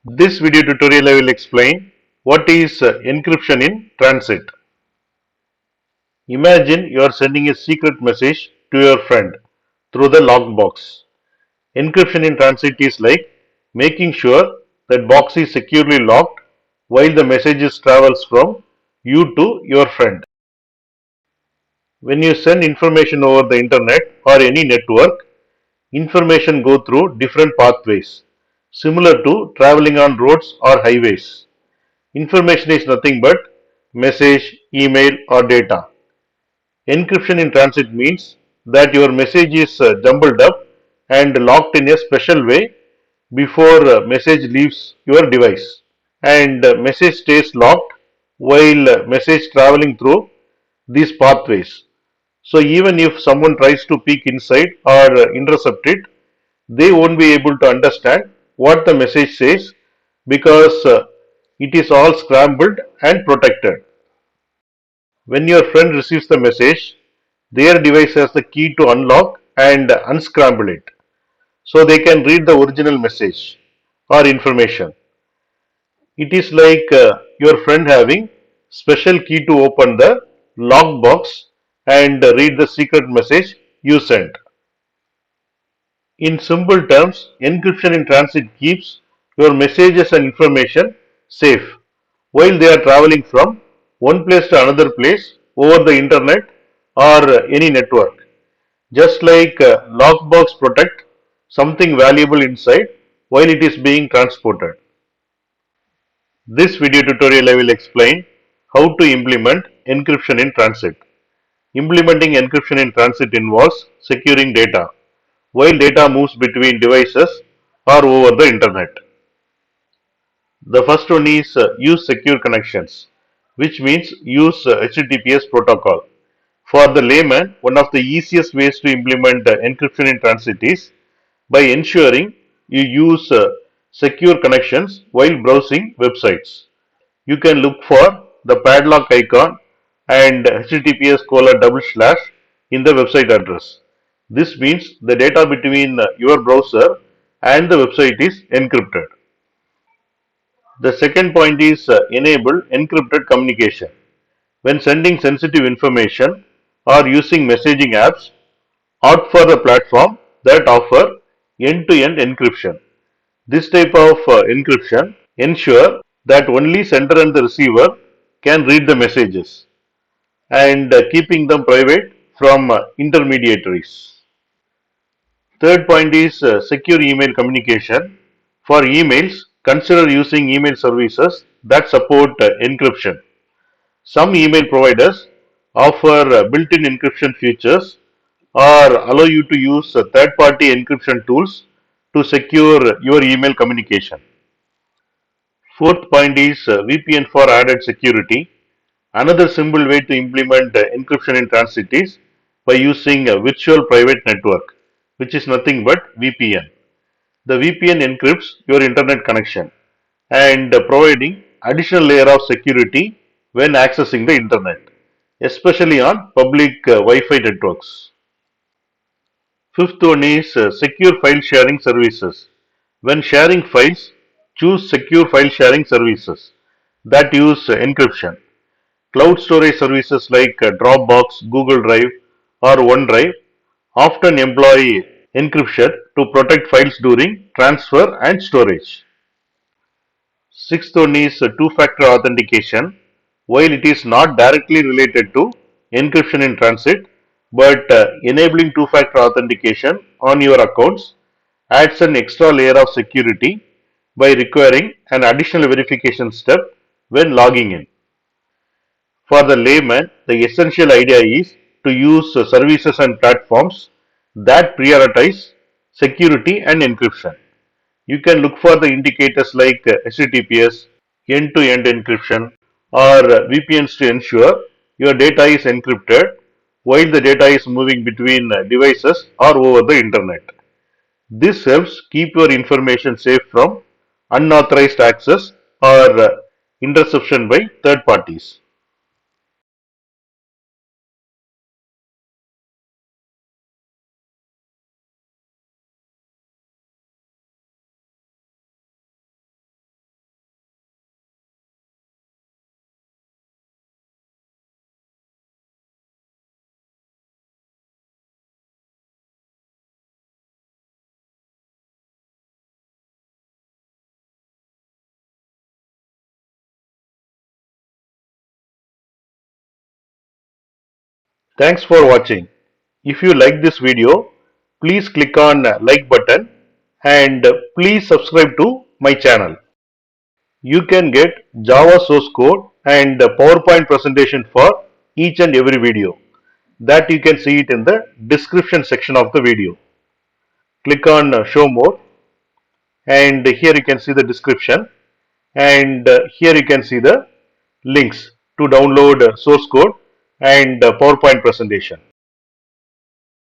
This video tutorial I will explain what is encryption in transit. Imagine you are sending a secret message to your friend through the locked box. Encryption in transit is like making sure that box is securely locked while the message travels from you to your friend. When you send information over the internet or any network, information go through different pathways similar to traveling on roads or highways. Information is nothing but message, email, or data. Encryption in transit means that your message is jumbled up and locked in a special way before message leaves your device. And message stays locked while message traveling through these pathways. So even if someone tries to peek inside or intercept it, they won't be able to understand what the message says because it is all scrambled and protected. When your friend receives the message, their device has the key to unlock and unscramble it so they can read the original message or information. It is like your friend having special key to open the lock box and read the secret message you sent. In simple terms, encryption in transit keeps your messages and information safe while they are traveling from one place to another place over the internet or any network. Just like lockbox protect something valuable inside while it is being transported. This video tutorial I will explain how to implement encryption in transit. Implementing encryption in transit involves securing data while data moves between devices or over the internet. The first one is use secure connections, which means use HTTPS protocol. For the layman, one of the easiest ways to implement encryption in transit is by ensuring you use secure connections while browsing websites. You can look for the padlock icon and HTTPS colon double slash in the website address. This means the data between your browser and the website is encrypted. The second point is enable encrypted communication. When sending sensitive information or using messaging apps, opt for the platform that offer end-to-end encryption. This type of encryption ensure that only sender and the receiver can read the messages and keeping them private from intermediaries. Third point is secure email communication. For emails, consider using email services that support encryption. Some email providers offer built-in encryption features or allow you to use third-party encryption tools to secure your email communication. Fourth point is VPN for added security. Another simple way to implement encryption in transit is by using a virtual private network, which is nothing but VPN. The VPN encrypts your internet connection and providing additional layer of security when accessing the internet, especially on public Wi-Fi networks. Fifth one is secure file sharing services. When sharing files, choose secure file sharing services that use encryption. Cloud storage services like Dropbox, Google Drive, or OneDrive often employ encryption to protect files during transfer and storage. Sixth one is two-factor authentication. While it is not directly related to encryption in transit, but enabling two-factor authentication on your accounts adds an extra layer of security by requiring an additional verification step when logging in. For the layman, the essential idea is to use services and platforms that prioritize security and encryption. You can look for the indicators like HTTPS, end-to-end encryption, or VPNs to ensure your data is encrypted while the data is moving between devices or over the internet. This helps keep your information safe from unauthorized access or interception by third parties. Thanks for watching. If you like this video, please click on like button and please subscribe to my channel. You can get Java source code and PowerPoint presentation for each and every video. That you can see it in the description section of the video. Click on show more, and here you can see the description, and here you can see the links to download source code and PowerPoint presentation.